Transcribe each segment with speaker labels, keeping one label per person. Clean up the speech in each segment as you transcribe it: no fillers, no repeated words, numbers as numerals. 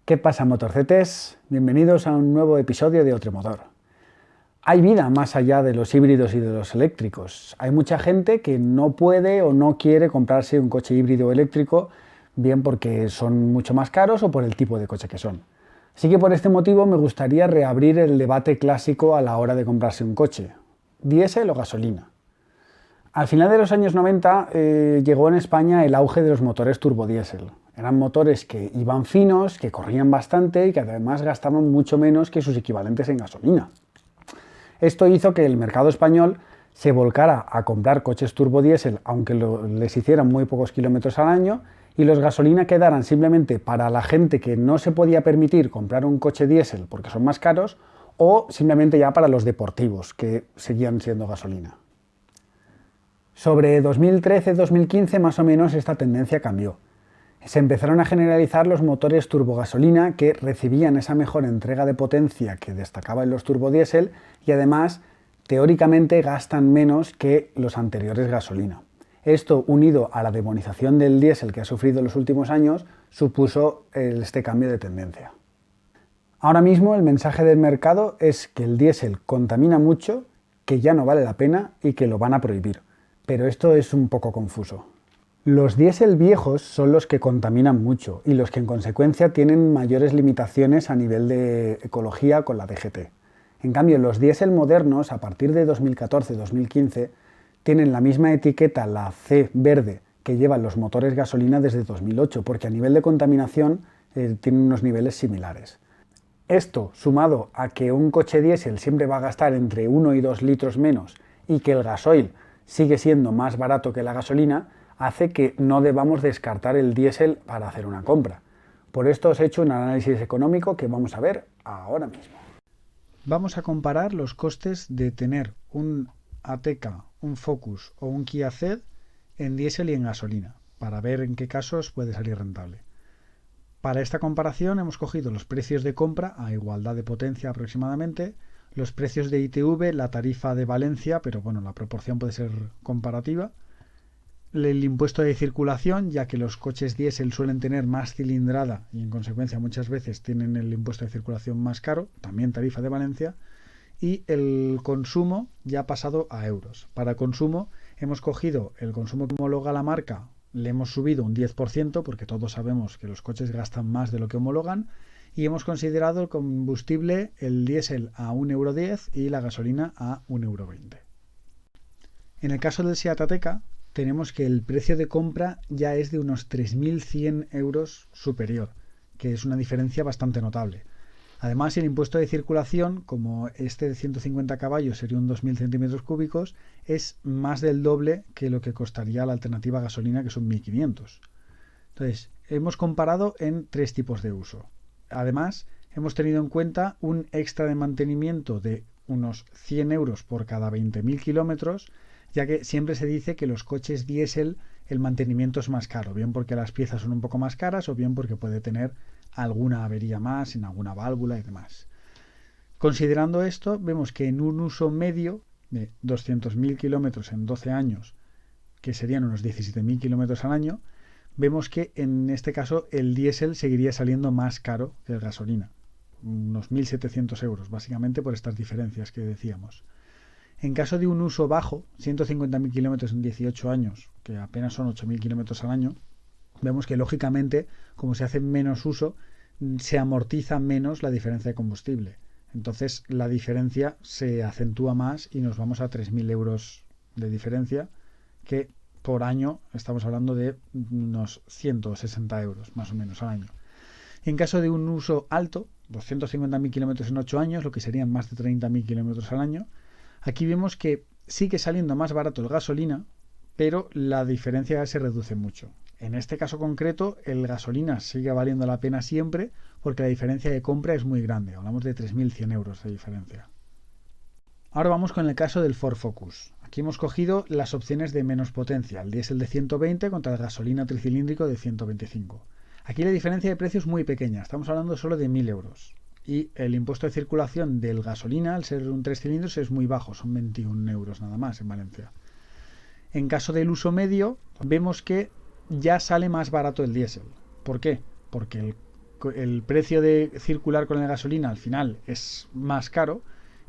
Speaker 1: ¿Qué pasa, motorcetes? Bienvenidos a un nuevo episodio de Otremotor. Hay vida más allá de los híbridos y de los eléctricos. Hay mucha gente que no puede o no quiere comprarse un coche híbrido o eléctrico, bien porque son mucho más caros o por el tipo de coche que son. Así que por este motivo me gustaría reabrir el debate clásico a la hora de comprarse un coche: ¿diésel o gasolina? Al final de los años 90 llegó en España el auge de los motores turbodiesel. Eran motores que iban finos, que corrían bastante y que además gastaban mucho menos que sus equivalentes en gasolina. Esto hizo que el mercado español se volcara a comprar coches turbodiesel, aunque les hicieran muy pocos kilómetros al año, y los gasolina quedaran simplemente para la gente que no se podía permitir comprar un coche diésel porque son más caros, o simplemente ya para los deportivos, que seguían siendo gasolina. Sobre 2013-2015 más o menos esta tendencia cambió. Se empezaron a generalizar los motores turbogasolina que recibían esa mejor entrega de potencia que destacaba en los turbodiesel y además teóricamente gastan menos que los anteriores gasolina. Esto, unido a la demonización del diésel que ha sufrido en los últimos años, supuso este cambio de tendencia. Ahora mismo el mensaje del mercado es que el diésel contamina mucho, que ya no vale la pena y que lo van a prohibir. Pero esto es un poco confuso. Los diésel viejos son los que contaminan mucho y los que en consecuencia tienen mayores limitaciones a nivel de ecología con la DGT. En cambio, los diésel modernos, a partir de 2014-2015, tienen la misma etiqueta, la C verde, que llevan los motores gasolina desde 2008, porque a nivel de contaminación tienen unos niveles similares. Esto, sumado a que un coche diésel siempre va a gastar entre 1 y 2 litros menos y que el gasoil sigue siendo más barato que la gasolina, hace que no debamos descartar el diésel para hacer una compra. Por esto os he hecho un análisis económico que vamos a ver ahora mismo. Vamos a comparar los costes de tener un Ateca, un Focus o un Kia Ceed en diésel y en gasolina, para ver en qué casos puede salir rentable. Para esta comparación hemos cogido los precios de compra a igualdad de potencia aproximadamente, los precios de ITV, la tarifa de Valencia, pero bueno, la proporción puede ser comparativa, el impuesto de circulación, ya que los coches diésel suelen tener más cilindrada y en consecuencia muchas veces tienen el impuesto de circulación más caro, también tarifa de Valencia, y el consumo ya pasado a euros. Para consumo hemos cogido el consumo que homologa la marca, le hemos subido un 10% porque todos sabemos que los coches gastan más de lo que homologan, y hemos considerado el combustible, el diésel a 1,10 € y la gasolina a 1,20 €. En el caso del Seat Ateca tenemos que el precio de compra ya es de unos 3.100 € superior, que es una diferencia bastante notable. Además, el impuesto de circulación, como este de 150 caballos sería un 2.000 centímetros cúbicos, es más del doble que lo que costaría la alternativa gasolina, que son 1.500. Entonces, hemos comparado en 3 tipos de uso. Además, hemos tenido en cuenta un extra de mantenimiento de unos 100 € por cada 20.000 kilómetros, ya que siempre se dice que los coches diésel el mantenimiento es más caro, bien porque las piezas son un poco más caras o bien porque puede tener alguna avería más en alguna válvula y demás. Considerando esto, vemos que en un uso medio de 200.000 kilómetros en 12 años, que serían unos 17.000 kilómetros al año, vemos que en este caso el diésel seguiría saliendo más caro que el gasolina, unos 1.700 €, básicamente por estas diferencias que decíamos. En caso de un uso bajo, 150.000 kilómetros en 18 años, que apenas son 8.000 kilómetros al año, vemos que lógicamente, como se hace menos uso, se amortiza menos la diferencia de combustible. Entonces la diferencia se acentúa más y nos vamos a 3.000 € de diferencia, que por año estamos hablando de unos 160 € más o menos al año. En caso de un uso alto, 250.000 kilómetros en 8 años, lo que serían más de 30.000 kilómetros al año, aquí vemos que sigue saliendo más barato el gasolina, pero la diferencia se reduce mucho. En este caso concreto, el gasolina sigue valiendo la pena siempre porque la diferencia de compra es muy grande. Hablamos de 3.100 € de diferencia. Ahora vamos con el caso del Ford Focus. Aquí hemos cogido las opciones de menos potencia, el diésel de 120 contra el gasolina tricilíndrico de 125. Aquí la diferencia de precio es muy pequeña, estamos hablando solo de 1.000 €. Y el impuesto de circulación del gasolina, al ser un 3 cilindros, es muy bajo, son 21 € nada más en Valencia. En caso del uso medio, vemos que ya sale más barato el diésel. ¿Por qué? Porque el el precio de circular con la gasolina al final es más caro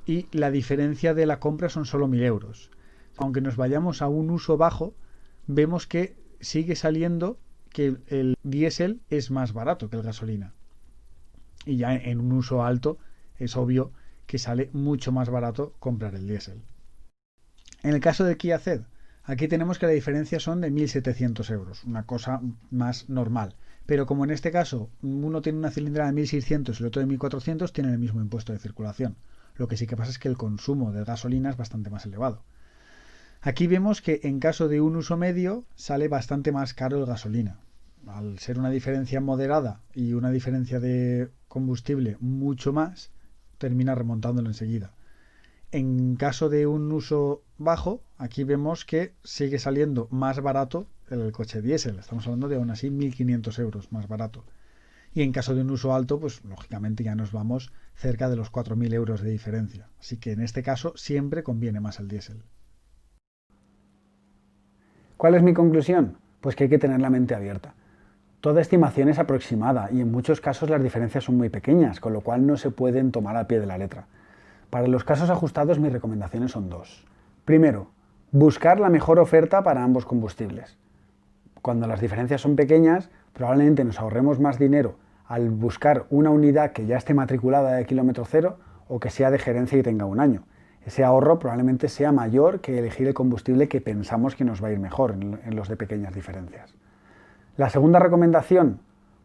Speaker 1: y la diferencia de la compra son solo 1.000 euros. Aunque nos vayamos a un uso bajo, vemos que sigue saliendo que el diésel es más barato que el gasolina. Y ya en un uso alto es obvio que sale mucho más barato comprar el diésel. En el caso de Kia Ceed, aquí tenemos que la diferencia son de 1.700 euros, una cosa más normal. Pero como en este caso uno tiene una cilindrada de 1.600 y el otro de 1.400, tienen el mismo impuesto de circulación. Lo que sí que pasa es que el consumo de gasolina es bastante más elevado. Aquí vemos que en caso de un uso medio sale bastante más caro el gasolina. Al ser una diferencia moderada y una diferencia de combustible mucho más, termina remontándolo enseguida. En caso de un uso bajo, aquí vemos que sigue saliendo más barato el coche diésel. Estamos hablando de aún así 1.500 euros más barato. Y en caso de un uso alto, pues lógicamente ya nos vamos cerca de los 4.000 euros de diferencia. Así que en este caso siempre conviene más el diésel. ¿Cuál es mi conclusión? Pues que hay que tener la mente abierta. Toda estimación es aproximada y en muchos casos las diferencias son muy pequeñas, con lo cual no se pueden tomar al pie de la letra. Para los casos ajustados mis recomendaciones son dos. Primero, buscar la mejor oferta para ambos combustibles. Cuando las diferencias son pequeñas, probablemente nos ahorremos más dinero al buscar una unidad que ya esté matriculada de kilómetro cero o que sea de gerencia y tenga un año. Ese ahorro probablemente sea mayor que elegir el combustible que pensamos que nos va a ir mejor en los de pequeñas diferencias. La segunda recomendación,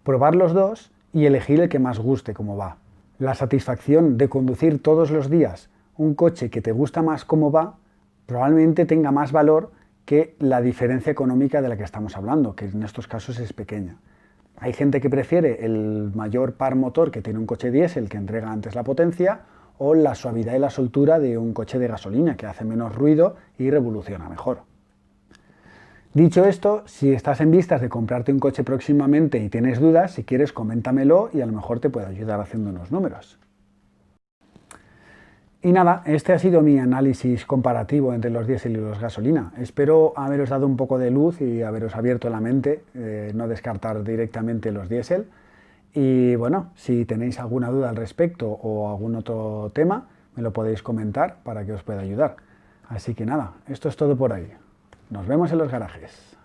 Speaker 1: probar los dos y elegir el que más guste cómo va. La satisfacción de conducir todos los días un coche que te gusta más cómo va probablemente tenga más valor que la diferencia económica de la que estamos hablando, que en estos casos es pequeña. Hay gente que prefiere el mayor par motor que tiene un coche diésel que entrega antes la potencia o la suavidad y la soltura de un coche de gasolina que hace menos ruido y revoluciona mejor. Dicho esto, si estás en vistas de comprarte un coche próximamente y tienes dudas, si quieres coméntamelo y a lo mejor te puedo ayudar haciendo unos números. Y nada, este ha sido mi análisis comparativo entre los diésel y los gasolina. Espero haberos dado un poco de luz y haberos abierto la mente, no descartar directamente los diésel. Y bueno, si tenéis alguna duda al respecto o algún otro tema, me lo podéis comentar para que os pueda ayudar. Así que nada, esto es todo por ahí. Nos vemos en los garajes.